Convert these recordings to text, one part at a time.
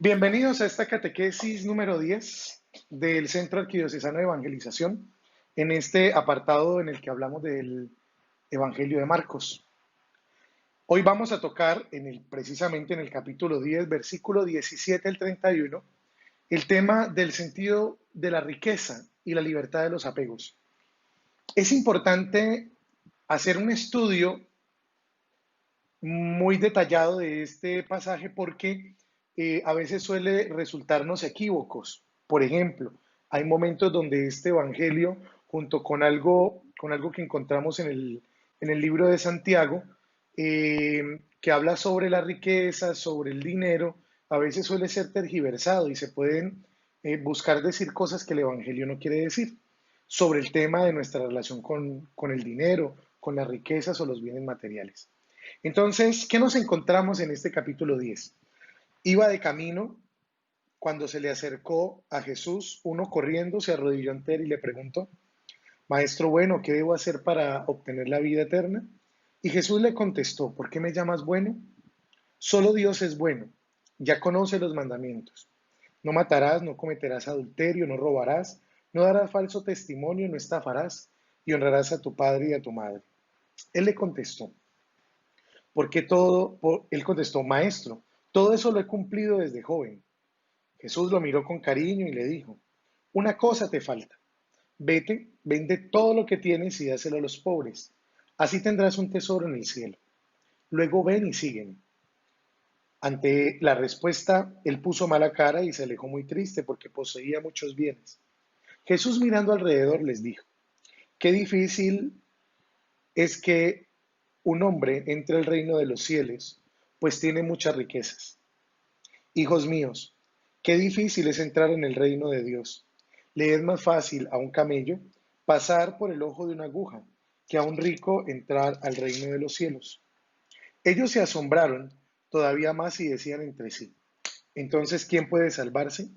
Bienvenidos a esta catequesis número 10 del Centro Arquidiocesano de Evangelización, en este apartado en el que hablamos del Evangelio de Marcos. Hoy vamos a tocar precisamente en el capítulo 10, versículo 17 al 31, el tema del sentido de la riqueza y la libertad de los apegos. Es importante hacer un estudio muy detallado de este pasaje porque a veces suele resultarnos equívocos. Por ejemplo, hay momentos donde este evangelio, junto con algo que encontramos en el libro de Santiago, que habla sobre la riqueza, sobre el dinero, a veces suele ser tergiversado y se pueden buscar decir cosas que el evangelio no quiere decir sobre el tema de nuestra relación con el dinero, con las riquezas o los bienes materiales. Entonces, ¿qué nos encontramos en este capítulo 10? Iba de camino cuando se le acercó a Jesús, uno corriendo, se arrodilló ante él y le preguntó, Maestro bueno, ¿qué debo hacer para obtener la vida eterna? Y Jesús le contestó, ¿por qué me llamas bueno? Solo Dios es bueno, ya conoce los mandamientos. No matarás, no cometerás adulterio, no robarás, no darás falso testimonio, no estafarás y honrarás a tu padre y a tu madre. Él le contestó, porque él contestó, maestro, todo eso lo he cumplido desde joven. Jesús lo miró con cariño y le dijo, una cosa te falta. Vete, vende todo lo que tienes y dáselo a los pobres. Así tendrás un tesoro en el cielo. Luego ven y sígueme. Ante la respuesta, él puso mala cara y se alejó muy triste porque poseía muchos bienes. Jesús mirando alrededor les dijo, qué difícil es que un hombre entre al reino de los cielos, pues tiene muchas riquezas. Hijos míos, qué difícil es entrar en el reino de Dios. Le es más fácil a un camello pasar por el ojo de una aguja que a un rico entrar al reino de los cielos. Ellos se asombraron todavía más y decían entre sí, entonces, ¿quién puede salvarse?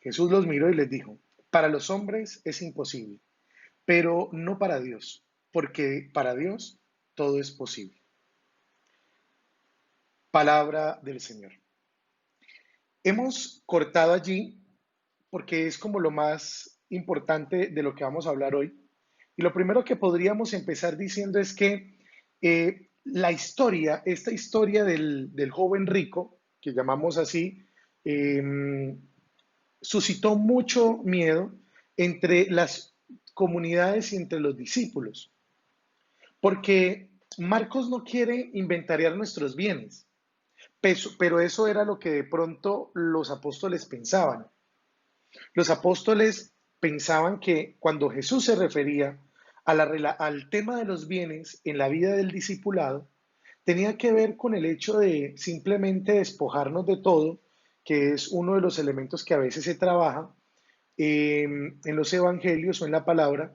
Jesús los miró y les dijo, para los hombres es imposible, pero no para Dios, porque para Dios todo es posible. Palabra del Señor. Hemos cortado allí porque es como lo más importante de lo que vamos a hablar hoy. Y lo primero que podríamos empezar diciendo es que la historia, esta historia del joven rico, que llamamos así, eh, suscitó mucho miedo entre las comunidades y entre los discípulos, porque Marcos no quiere inventariar nuestros bienes, pero eso era lo que de pronto los apóstoles pensaban. Los apóstoles pensaban que cuando Jesús se refería al tema de los bienes en la vida del discipulado, tenía que ver con el hecho de simplemente despojarnos de todo, que es uno de los elementos que a veces se trabaja en los evangelios o en la palabra,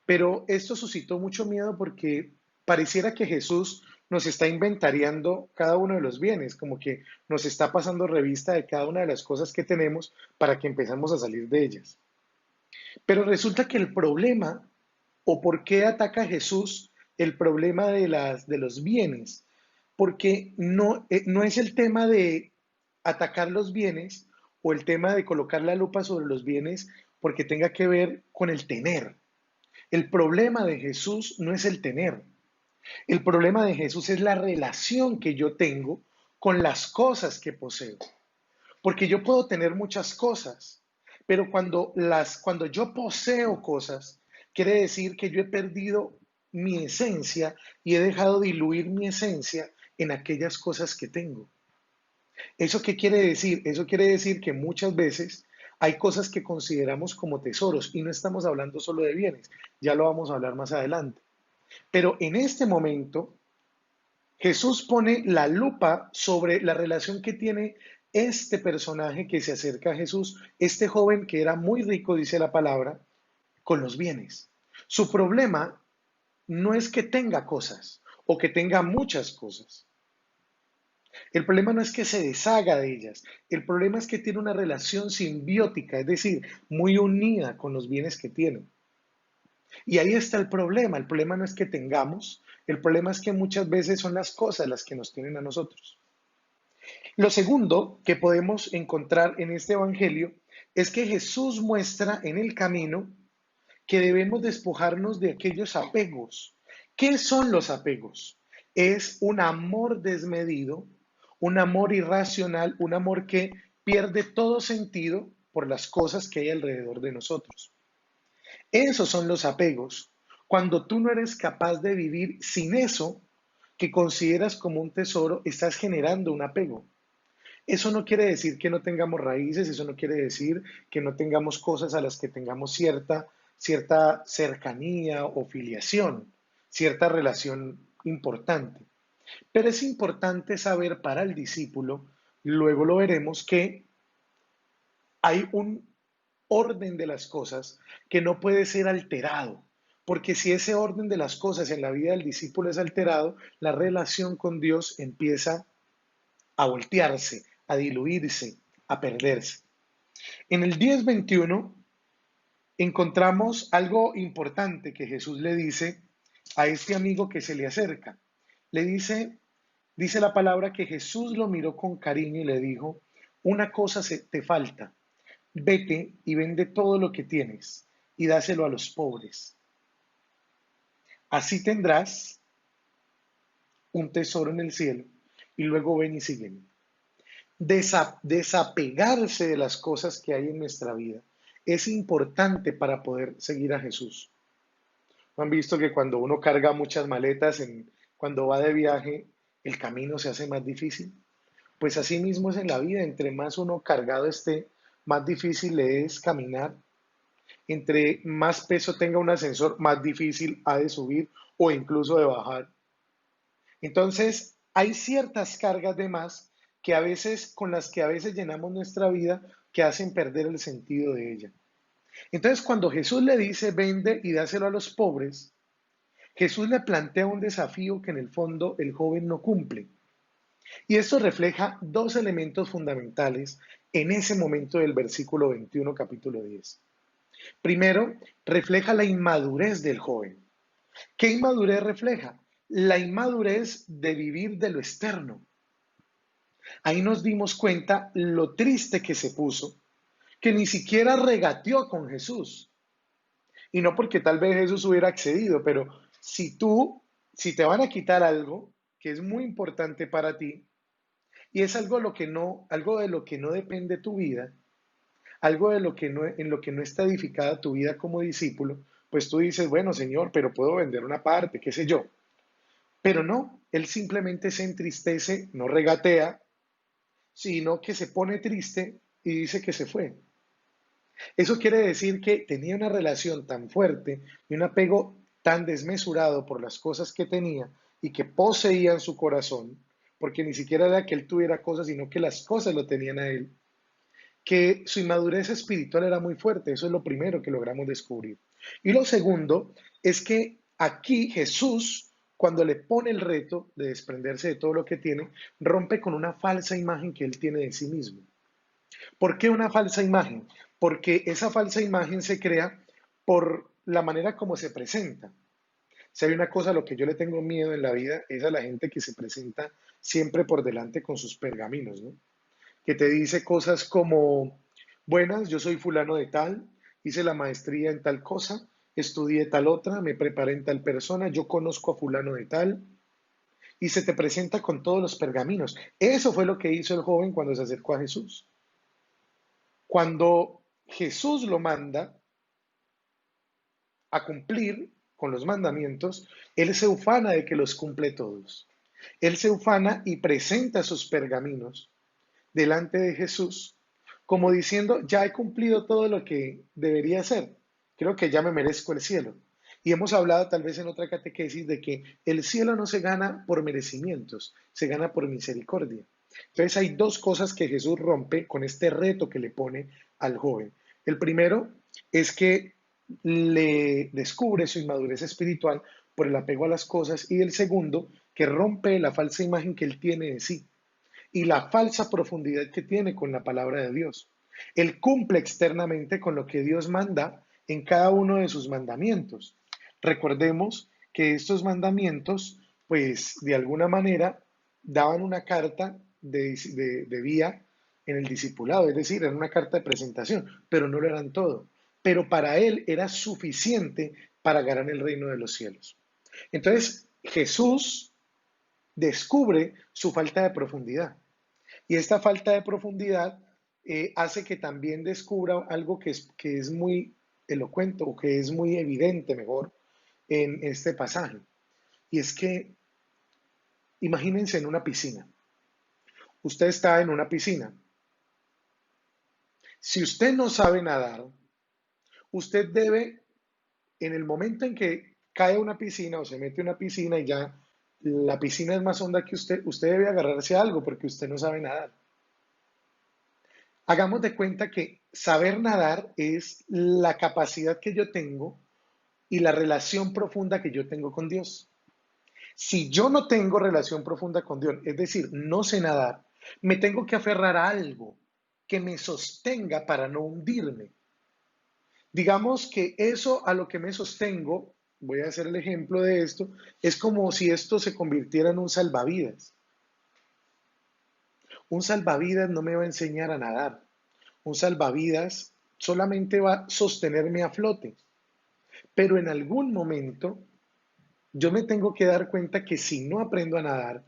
pero esto suscitó mucho miedo porque pareciera que Jesús nos está inventariando cada uno de los bienes, como que nos está pasando revista de cada una de las cosas que tenemos para que empezamos a salir de ellas. Pero resulta que el problema, o por qué ataca Jesús el problema de los bienes, porque no es el tema de atacar los bienes o el tema de colocar la lupa sobre los bienes porque tenga que ver con el tener. El problema de Jesús no es el tener. El problema de Jesús es la relación que yo tengo con las cosas que poseo. Porque yo puedo tener muchas cosas, pero cuando yo poseo cosas, quiere decir que yo he perdido mi esencia y he dejado diluir mi esencia en aquellas cosas que tengo. ¿Eso qué quiere decir? Eso quiere decir que muchas veces hay cosas que consideramos como tesoros y no estamos hablando solo de bienes, ya lo vamos a hablar más adelante. Pero en este momento, Jesús pone la lupa sobre la relación que tiene este personaje que se acerca a Jesús, este joven que era muy rico, dice la palabra, con los bienes. Su problema no es que tenga cosas o que tenga muchas cosas. El problema no es que se deshaga de ellas, el problema es que tiene una relación simbiótica, es decir, muy unida con los bienes que tiene. Y ahí está el problema no es que tengamos, el problema es que muchas veces son las cosas las que nos tienen a nosotros. Lo segundo que podemos encontrar en este Evangelio es que Jesús muestra en el camino que debemos despojarnos de aquellos apegos. ¿Qué son los apegos? Es un amor desmedido, un amor irracional, un amor que pierde todo sentido por las cosas que hay alrededor de nosotros. Esos son los apegos. Cuando tú no eres capaz de vivir sin eso que consideras como un tesoro, estás generando un apego. Eso no quiere decir que no tengamos raíces, eso no quiere decir que no tengamos cosas a las que tengamos cierta cercanía o filiación, cierta relación importante. Pero es importante saber para el discípulo, luego lo veremos, que hay un orden de las cosas que no puede ser alterado. Porque si ese orden de las cosas en la vida del discípulo es alterado, la relación con Dios empieza a voltearse, a diluirse, a perderse. En el 10:21 encontramos algo importante que Jesús le dice a este amigo que se le acerca. Le dice la palabra que Jesús lo miró con cariño y le dijo, una cosa te falta, vete y vende todo lo que tienes y dáselo a los pobres. Así tendrás un tesoro en el cielo y luego ven y sígueme. Desapegarse de las cosas que hay en nuestra vida es importante para poder seguir a Jesús. ¿No han visto que cuando uno carga muchas maletas, cuando va de viaje, el camino se hace más difícil? Pues así mismo es en la vida, entre más uno cargado esté, más difícil le es caminar. Entre más peso tenga un ascensor, más difícil ha de subir o incluso de bajar. Entonces, hay ciertas cargas de más que a veces, con las que a veces llenamos nuestra vida, que hacen perder el sentido de ella. Entonces, cuando Jesús le dice, vende y dáselo a los pobres, Jesús le plantea un desafío que en el fondo el joven no cumple. Y esto refleja dos elementos fundamentales en ese momento del versículo 21, capítulo 10. Primero, refleja la inmadurez del joven. ¿Qué inmadurez refleja? La inmadurez de vivir de lo externo. Ahí nos dimos cuenta lo triste que se puso, que ni siquiera regateó con Jesús. Y no porque tal vez Jesús hubiera accedido, pero si te van a quitar algo que es muy importante para ti, y es algo de lo que no depende tu vida, algo de lo que no, en lo que no está edificada tu vida como discípulo, pues tú dices, bueno, Señor, pero puedo vender una parte, qué sé yo. Pero no, él simplemente se entristece, no regatea, sino que se pone triste y dice que se fue. Eso quiere decir que tenía una relación tan fuerte y un apego tan desmesurado por las cosas que tenía y que poseían su corazón, porque ni siquiera era que él tuviera cosas, sino que las cosas lo tenían a él, que su inmadurez espiritual era muy fuerte. Eso es lo primero que logramos descubrir. Y lo segundo es que aquí Jesús, cuando le pone el reto de desprenderse de todo lo que tiene, rompe con una falsa imagen que él tiene de sí mismo. ¿Por qué una falsa imagen? Porque esa falsa imagen se crea por la manera como se presenta. Si hay una cosa a lo que yo le tengo miedo en la vida es a la gente que se presenta siempre por delante con sus pergaminos, ¿no? Que te dice cosas como, buenas, yo soy fulano de tal, hice la maestría en tal cosa, estudié tal otra, me preparé en tal persona, yo conozco a fulano de tal, y se te presenta con todos los pergaminos. Eso fue lo que hizo el joven cuando se acercó a Jesús. Cuando Jesús lo manda a cumplir con los mandamientos, él se ufana de que los cumple todos. Él se ufana y presenta sus pergaminos delante de Jesús, como diciendo, ya he cumplido todo lo que debería hacer, creo que ya me merezco el cielo. Y hemos hablado tal vez en otra catequesis de que el cielo no se gana por merecimientos, se gana por misericordia. Entonces hay dos cosas que Jesús rompe con este reto que le pone al joven. El primero es que le descubre su inmadurez espiritual por el apego a las cosas y el segundo, que rompe la falsa imagen que él tiene de sí y la falsa profundidad que tiene con la palabra de Dios. Él cumple externamente con lo que Dios manda en cada uno de sus mandamientos. Recordemos que estos mandamientos, pues de alguna manera, daban una carta debía en el discipulado, es decir, era una carta de presentación, pero no lo eran todo. Pero para él era suficiente para ganar el reino de los cielos. Entonces, Jesús descubre su falta de profundidad. Y esta falta de profundidad hace que también descubra algo que es muy elocuente o que es muy evidente, mejor, en este pasaje. Y es que imagínense en una piscina. Usted está en una piscina. Si usted no sabe nadar, usted debe, en el momento en que cae a una piscina o se mete a una piscina y ya la piscina es más honda que usted debe agarrarse a algo porque usted no sabe nadar. Hagamos de cuenta que saber nadar es la capacidad que yo tengo y la relación profunda que yo tengo con Dios. Si yo no tengo relación profunda con Dios, es decir, no sé nadar, me tengo que aferrar a algo que me sostenga para no hundirme. Digamos que eso a lo que me sostengo, voy a hacer el ejemplo de esto, es como si esto se convirtiera en un salvavidas. Un salvavidas no me va a enseñar a nadar. Un salvavidas solamente va a sostenerme a flote. Pero en algún momento yo me tengo que dar cuenta que si no aprendo a nadar,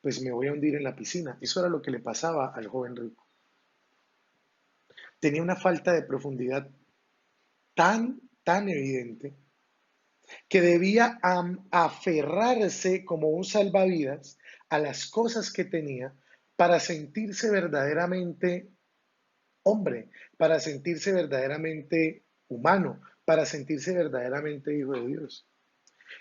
pues me voy a hundir en la piscina. Eso era lo que le pasaba al joven rico. Tenía una falta de profundidad tan evidente que debía aferrarse como un salvavidas a las cosas que tenía para sentirse verdaderamente hombre, para sentirse verdaderamente humano, para sentirse verdaderamente hijo de Dios.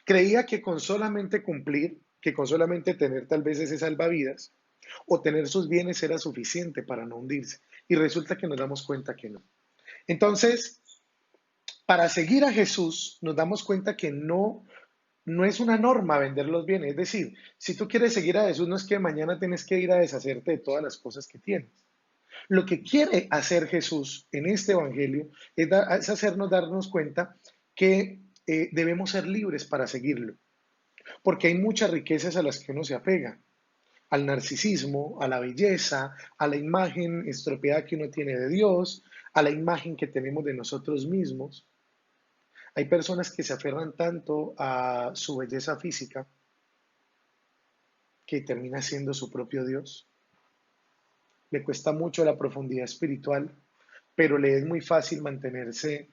Creía que con solamente cumplir, que con solamente tener tal vez ese salvavidas o tener sus bienes era suficiente para no hundirse. Y resulta que nos damos cuenta que no. Entonces, para seguir a Jesús, nos damos cuenta que no es una norma vender los bienes. Es decir, si tú quieres seguir a Jesús, no es que mañana tienes que ir a deshacerte de todas las cosas que tienes. Lo que quiere hacer Jesús en este Evangelio es hacernos darnos cuenta que debemos ser libres para seguirlo, porque hay muchas riquezas a las que uno se apega, al narcisismo, a la belleza, a la imagen estropeada que uno tiene de Dios, a la imagen que tenemos de nosotros mismos. Hay personas que se aferran tanto a su belleza física que termina siendo su propio Dios. Le cuesta mucho la profundidad espiritual, pero le es muy fácil mantenerse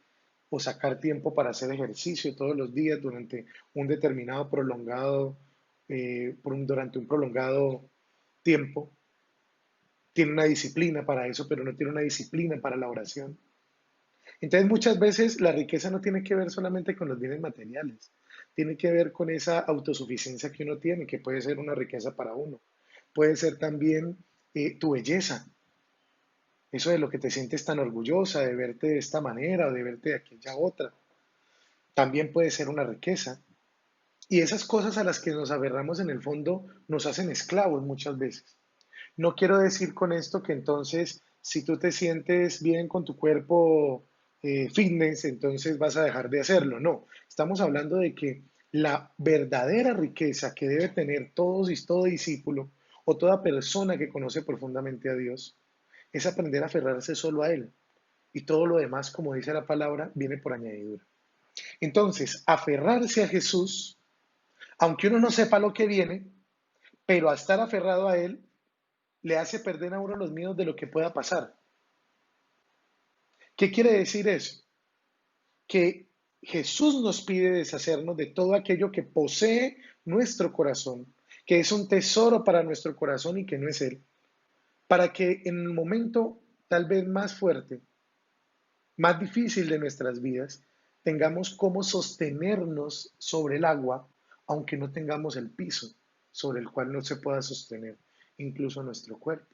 o sacar tiempo para hacer ejercicio todos los días durante un determinado prolongado, durante un prolongado tiempo. Tiene una disciplina para eso, pero no tiene una disciplina para la oración. Entonces muchas veces la riqueza no tiene que ver solamente con los bienes materiales, tiene que ver con esa autosuficiencia que uno tiene, que puede ser una riqueza para uno. Puede ser también tu belleza, eso de lo que te sientes tan orgullosa de verte de esta manera o de verte de aquella otra. También puede ser una riqueza. Y esas cosas a las que nos aferramos en el fondo nos hacen esclavos muchas veces. No quiero decir con esto que entonces si tú te sientes bien con tu cuerpo fitness, entonces vas a dejar de hacerlo. No, estamos hablando de que la verdadera riqueza que debe tener todo discípulo o toda persona que conoce profundamente a Dios es aprender a aferrarse solo a Él. Y todo lo demás, como dice la palabra, viene por añadidura. Entonces, aferrarse a Jesús, aunque uno no sepa lo que viene, pero a estar aferrado a Él, le hace perder a uno los miedos de lo que pueda pasar. ¿Qué quiere decir eso? Que Jesús nos pide deshacernos de todo aquello que posee nuestro corazón, que es un tesoro para nuestro corazón y que no es Él, para que en el momento tal vez más fuerte, más difícil de nuestras vidas, tengamos cómo sostenernos sobre el agua, aunque no tengamos el piso sobre el cual no se pueda sostener incluso nuestro cuerpo.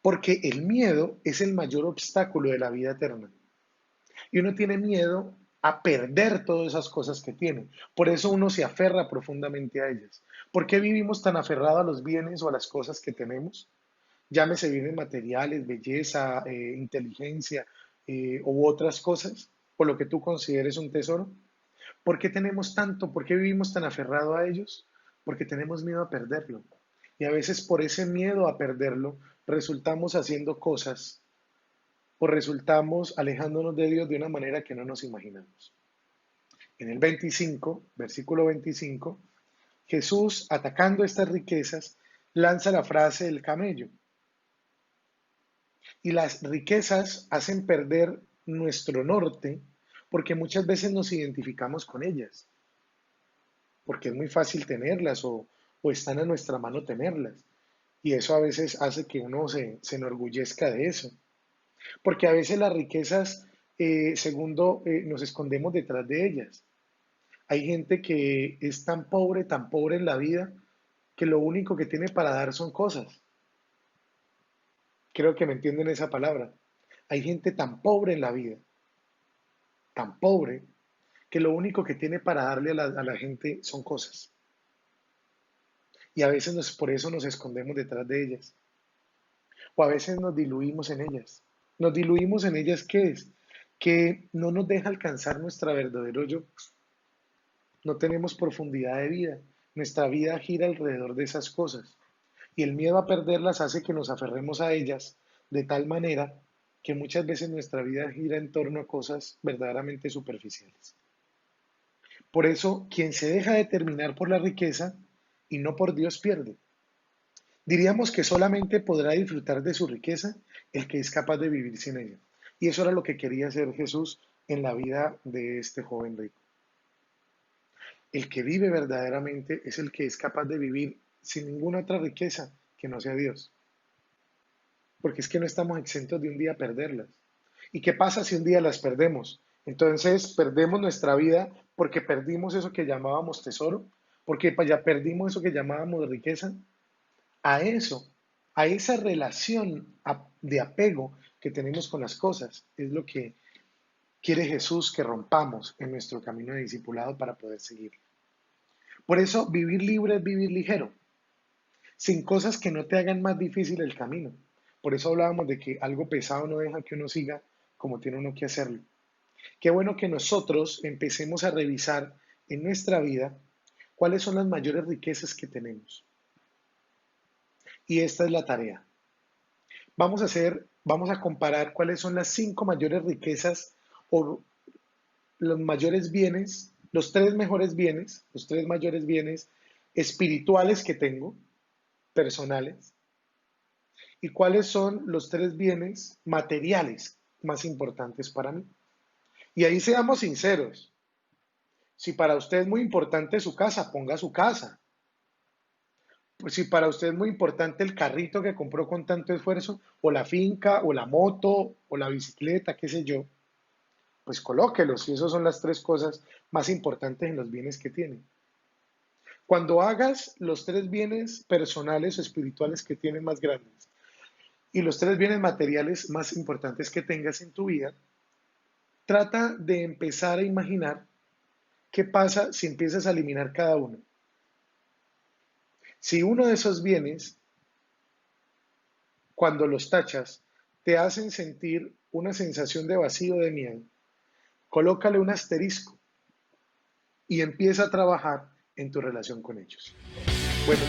Porque el miedo es el mayor obstáculo de la vida eterna. Y uno tiene miedo a perder todas esas cosas que tiene. Por eso uno se aferra profundamente a ellas. ¿Por qué vivimos tan aferrados a los bienes o a las cosas que tenemos? Llámese bienes materiales, belleza, inteligencia u otras cosas, o lo que tú consideres un tesoro. ¿Por qué tenemos tanto? ¿Por qué vivimos tan aferrados a ellos? Porque tenemos miedo a perderlo. Y a veces por ese miedo a perderlo, resultamos haciendo cosas o resultamos alejándonos de Dios de una manera que no nos imaginamos. En el 25, versículo 25, Jesús, atacando estas riquezas, lanza la frase del camello. Y las riquezas hacen perder nuestro norte porque muchas veces nos identificamos con ellas, porque es muy fácil tenerlas o están a nuestra mano tenerlas. Y eso a veces hace que uno se enorgullezca de eso. Porque a veces las riquezas, segundo, nos escondemos detrás de ellas. Hay gente que es tan pobre en la vida, que lo único que tiene para dar son cosas. Creo que me entienden esa palabra. Hay gente tan pobre en la vida, tan pobre, que lo único que tiene para darle a la gente son cosas. Y a veces por eso nos escondemos detrás de ellas. O a veces nos diluimos en ellas. Nos diluimos en ellas, ¿qué es? Que no nos deja alcanzar nuestra verdadero yo. No tenemos profundidad de vida. Nuestra vida gira alrededor de esas cosas. Y el miedo a perderlas hace que nos aferremos a ellas de tal manera que muchas veces nuestra vida gira en torno a cosas verdaderamente superficiales. Por eso, quien se deja determinar por la riqueza y no por Dios pierde. Diríamos que solamente podrá disfrutar de su riqueza el que es capaz de vivir sin ella. Y eso era lo que quería hacer Jesús en la vida de este joven rico. El que vive verdaderamente es el que es capaz de vivir sin ninguna otra riqueza que no sea Dios. Porque es que no estamos exentos de un día perderlas. ¿Y qué pasa si un día las perdemos? Entonces perdemos nuestra vida porque perdimos eso que llamábamos tesoro, porque ya perdimos eso que llamábamos riqueza. A eso, a esa relación de apego que tenemos con las cosas, es lo que quiere Jesús que rompamos en nuestro camino de discipulado para poder seguir. Por eso, vivir libre es vivir ligero, sin cosas que no te hagan más difícil el camino. Por eso hablábamos de que algo pesado no deja que uno siga como tiene uno que hacerlo. Qué bueno que nosotros empecemos a revisar en nuestra vida cuáles son las mayores riquezas que tenemos. Y esta es la tarea. Vamos a comparar cuáles son las 5 mayores riquezas o los mayores bienes, los tres mayores bienes espirituales que tengo, personales, y cuáles son los 3 bienes materiales más importantes para mí. Y ahí seamos sinceros. Si para usted es muy importante su casa, ponga su casa. Pues si para usted es muy importante el carrito que compró con tanto esfuerzo, o la finca, o la moto, o la bicicleta, qué sé yo, pues colóquelos. Y esas son las 3 cosas más importantes en los bienes que tiene. Cuando hagas los 3 bienes personales o espirituales que tienes más grandes y los 3 bienes materiales más importantes que tengas en tu vida, trata de empezar a imaginar qué pasa si empiezas a eliminar cada uno. Si uno de esos bienes, cuando los tachas, te hacen sentir una sensación de vacío, de miedo, colócale un asterisco y empieza a trabajar en tu relación con ellos. Bueno,